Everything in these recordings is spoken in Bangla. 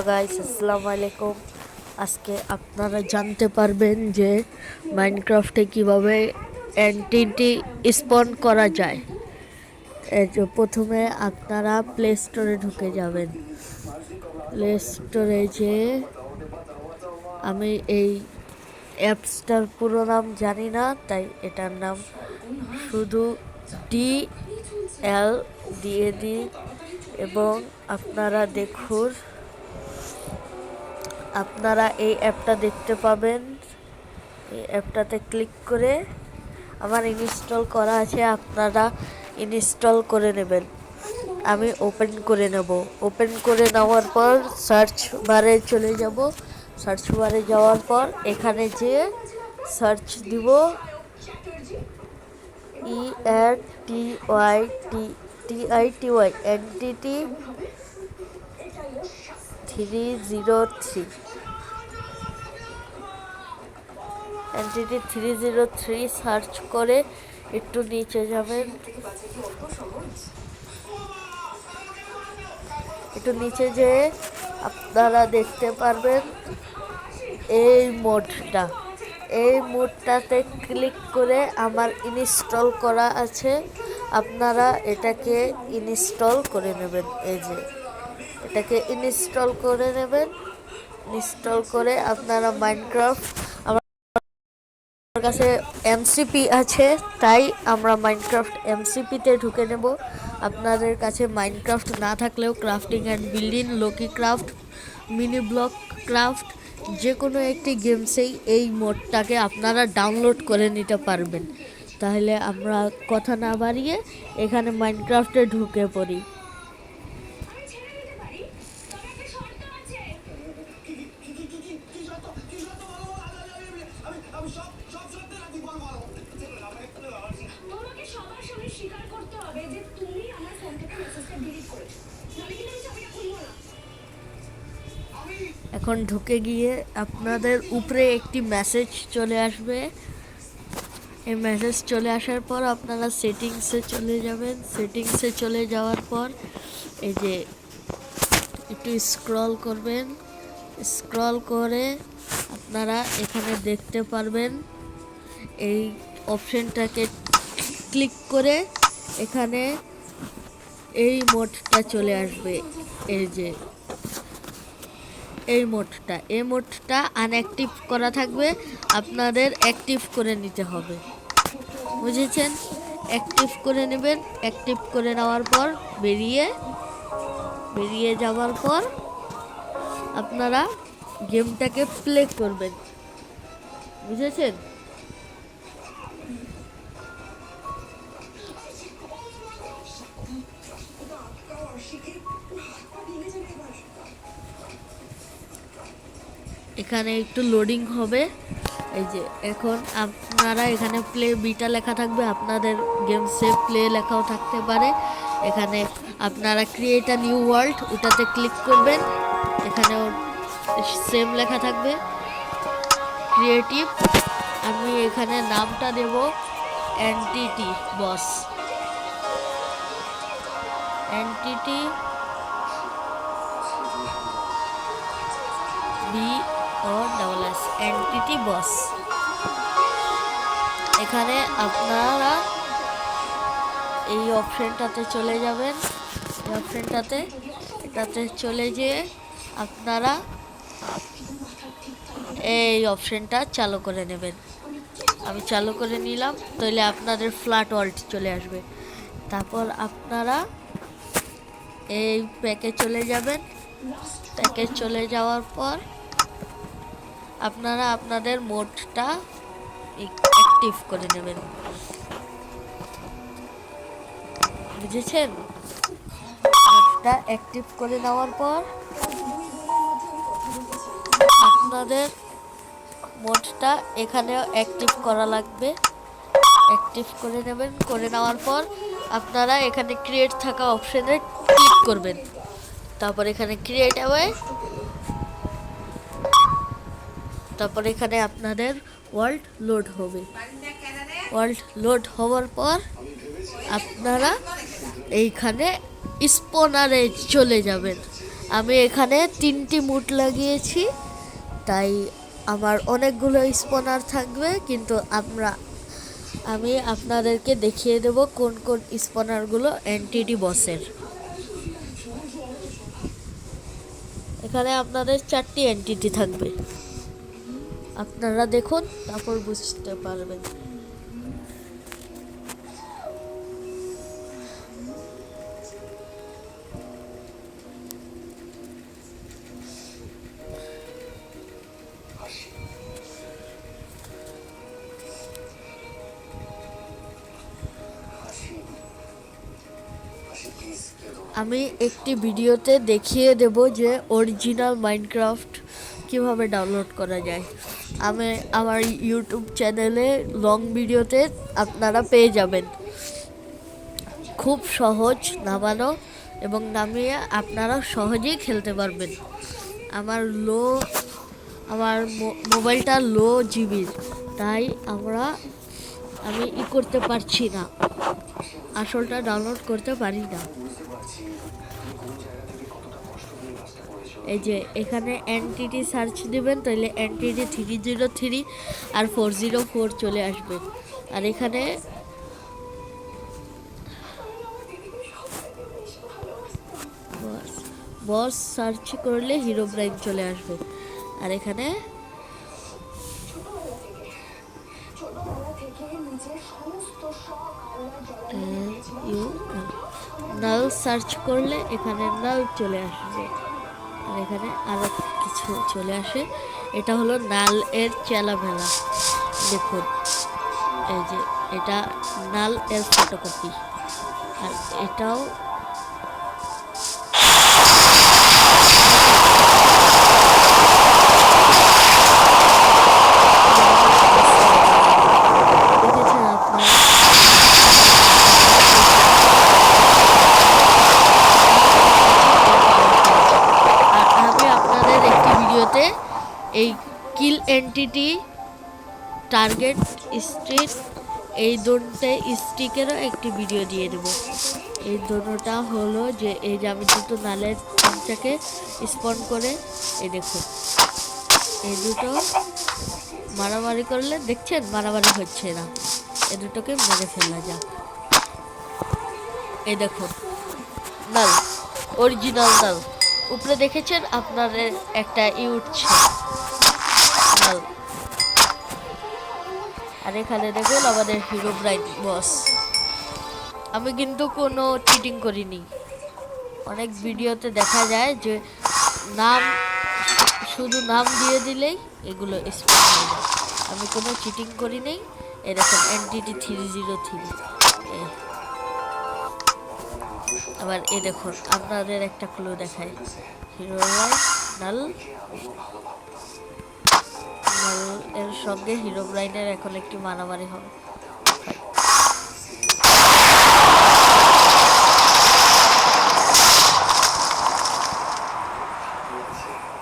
গাইস, আসসালামু আলাইকুম। আজকে আপনারা জানতে পারবেন যে মাইনক্রাফটে কিভাবে এন্টিটি স্পন করা যায়। প্রথমে আপনারা প্লে স্টোরে ঢুকে যাবেন। প্লে স্টোরে যে আমি এই অ্যাপসটার পুরো নাম জানি না, তাই এটার নাম শুধু DL দিয়ে দিই এবং আপনারা দেখুন, আপনারা এই অ্যাপটা দেখতে পাবেন। এই অ্যাপটাতে ক্লিক করে আমার ইনস্টল করা আছে, আপনারা ইনস্টল করে নেবেন। আমি ওপেন করে নেব। ওপেন করে নেওয়ার পর সার্চ বারে চলে যাব। সার্চ বারে যাওয়ার পর এখানে যে সার্চ দিব ENTITY এন্টিটি 303 এন্টিটি 303 সার্চ করে একটু নিচে যাবেন। একটু নিচে যেয়ে আপনারা দেখতে পারবেন এই মোডটাতে ক্লিক করে আমার ইনস্টল করা আছে। আপনারা এটাকে ইনস্টল করে নেবেন। এই যে এটাকে ইনস্টল করে নেবেন। ইনস্টল করে আপনারা মাইনক্রাফট, আমার কাছে এমসিপি আছে তাই আমরা মাইনক্রাফট এমসিপিতে ঢুকে নেব। আপনাদের কাছে মাইনক্রাফট না থাকলেও crafting and building, Lockie craft, mini block craft যে কোনো একটি গেমসেই এই মোডটাকে আপনারা ডাউনলোড করে নিতে পারবেন। তাহলে আমরা কথা না বাড়িয়ে এখানে মাইনক্রাফটে ঢুকে পড়ি। এখন ঢুকে গিয়ে আপনাদের উপরে একটি মেসেজ চলে আসবে। এই মেসেজ চলে আসার পর আপনারা সেটিংসে চলে যাবেন। সেটিংসে চলে যাওয়ার পর এই যে একটু স্ক্রল করবেন। স্ক্রল করে আপনারা এখানে দেখতে পারবেন এই অপশনটাকে ক্লিক করে এখানে এই মোডটা চলে আসবে। এই যে এই মোডটা আনঅ্যাক্টিভ করা থাকবে, আপনাদের অ্যাক্টিভ করে নিতে হবে। বুঝেছেন? অ্যাক্টিভ করে নেবেন। অ্যাক্টিভ করে নেওয়ার পর বেরিয়ে যাওয়ার পর আপনারা গেমটাকে প্লে করবেন। বুঝেছেন? এখানে একটু লোডিং হবে। এই যে এখন আপনারা এখানে প্লে বিটা লেখা থাকবে, আপনাদের গেমসে প্লে লেখাও থাকতে পারে। এখানে আপনারা ক্রিয়েট আ নিউ ওয়ার্ল্ড, ওটাতে ক্লিক করবেন। এখানে সেম লেখা থাকবে ক্রিয়েটিভ। আমি এখানে নামটা দেব এন্টিটি বস। এন্টিটি BOSS এন্টিটি বস। এখানে আপনারা এই অপশনটাতে চলে যাবেন। এই এটাতে চলে যেয়ে আপনারা এই অপশনটা চালু করে নেবেন। আমি চালু করে নিলাম, তাহলে আপনাদের ফ্ল্যাট ওয়ার্ল্ড চলে আসবে। তারপর আপনারা এই প্যাকে চলে যাবেন। প্যাকে চলে যাওয়ার পর আপনারা আপনাদের মোডটা অ্যাক্টিভ করে নেবেন। বুঝেছেন? মোডটা অ্যাক্টিভ করে নেওয়ার পর আপনাদের মোডটা এখানেও অ্যাক্টিভ করা লাগবে। অ্যাক্টিভ করে নেবেন। করে নেওয়ার পর আপনারা এখানে ক্রিয়েট থাকা অপশনে ক্লিক করবেন। তারপর এখানে ক্রিয়েট হবে। তারপর এখানে আপনাদের ওয়ার্ল্ড লোড হবে। ওয়ার্ল্ড লোড হওয়ার পর আপনারা এইখানে স্পনারে চলে যাবেন। আমি এখানে 3টি মুড লাগিয়েছি, তাই আমার অনেকগুলো স্পনার থাকবে, কিন্তু আমি আপনাদেরকে দেখিয়ে দেব কোন কোন স্পনারগুলো এনটিটি বসের। এখানে আপনাদের 4টি এনটিটি থাকবে, আপনারা দেখুন তারপর বুঝতে পারবেন। আমি একটি ভিডিওতে দেখিয়ে দেব যে অরিজিনাল মাইনক্রাফট কিভাবে ডাউনলোড করা যায়। আমি আমার ইউটিউব চ্যানেলে লং ভিডিওতে আপনারা পেয়ে যাবেন। খুব সহজ নামানো এবং নামিয়ে আপনারা সহজেই খেলতে পারবেন। আমার মোবাইলটা লো জিবির, তাই আমি করতে পারছি না, আসলটা ডাউনলোড করতে পারি না। এই যে এখানে এনটিটি সার্চ দিবেন, তাহলে এনটিটি 303 আর 404 চলে আসবে। আর এখানে বস সার্চ করলে হিরোব্রাইন চলে আসবে। আর এখানে নাল সার্চ করলে এখানে নাল চলে আসবে। আর এখানে আরো কিছু চলে আসে, এটা হলো নাল এর চেলামেলা। দেখুন এই যে এটা নাল এর ফটোকপি, আর এটাও এই কিল এনটিটি, টার্গেট স্ট্রিট, এই দুটো স্টিকেরও একটি ভিডিও দিয়ে দেব। এই দুটোটা হলো যে এই যে আমি দুটো নালের চিমটাকে স্পন করে এই দেখুন, এই দুটো মারামারি করলে দেখছেন মারামারি হচ্ছে না, এই দুটোকে মেরে ফেলা যাক। এই দেখুন নাল, অরিজিনাল নাল। উপরে দেখেছেন আপনাদের একটা উঠছে নাল। আর এখানে দেখুন আমাদের হিরোব্রাইন বস। আমি কিন্তু কোনো চিটিং করিনি। অনেক ভিডিওতে দেখা যায় যে শুধু নাম দিয়ে দিলেই এগুলো স্পন হয়ে যায়। আমি কোনো চিটিং করি নেই। এরকম এনটিটি 303। আবার এ দেখুন আপনাদের একটা ক্লু দেখায়, হিরোব্রাইন নাল এর সঙ্গে হিরোব্রাইনের এখন একটি মারামারি হবে।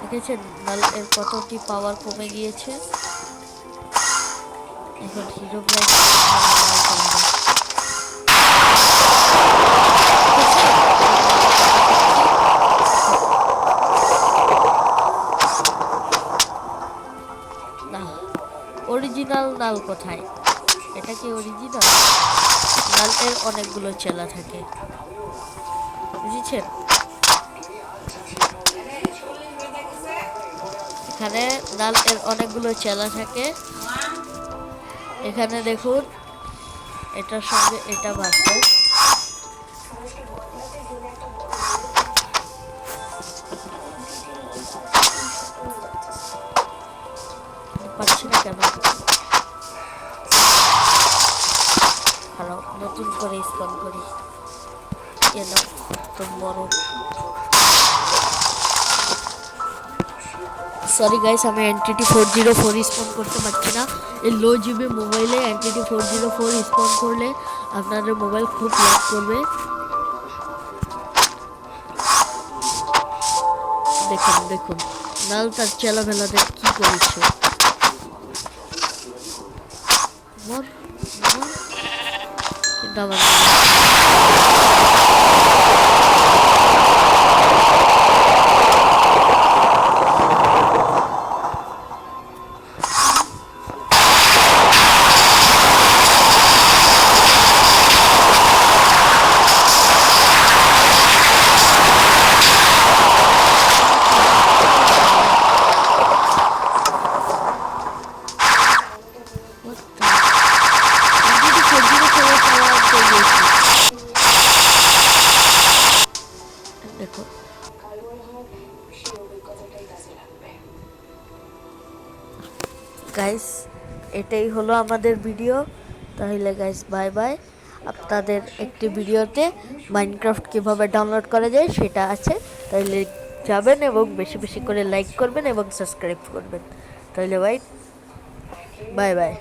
দেখেছেন নাল এর কতটি পাওয়ার কমে গিয়েছে। এখন হিরোব্রাইন অরিজিনাল নাল কোথায়? এটা কি অরিজিনাল নাল? এর অনেকগুলো চেলা থাকে, বুঝেছেন? এখানে নাল এর অনেকগুলো চেলা থাকে। এখানে দেখুন এটার সঙ্গে এটা বাসে, পাচ্ছি না কেন? নতুন করে স্পন করি কেন তো বড়। সরি গাইস, আমি এনটিটি 404 স্পন করতে পারছি না। এই লো জিবি মোবাইলে এনটিটি 404 স্পন করলে আপনাদের মোবাইল খুব ল্যাগ করবে। দেখুন দেখুন নাল তার চেলাফেলাতে কি করেছে। কিন্তু আমার এটাই হলো আমাদের ভিডিও। তাহলে গাইস বাই বাই। আপনাদের একটি ভিডিওতে মাইনক্রাফট কীভাবে ডাউনলোড করা যায় সেটা আছে, তাহলে যাবেন এবং বেশি বেশি করে লাইক করবেন এবং সাবস্ক্রাইব করবেন। তাহলে বাই বাই।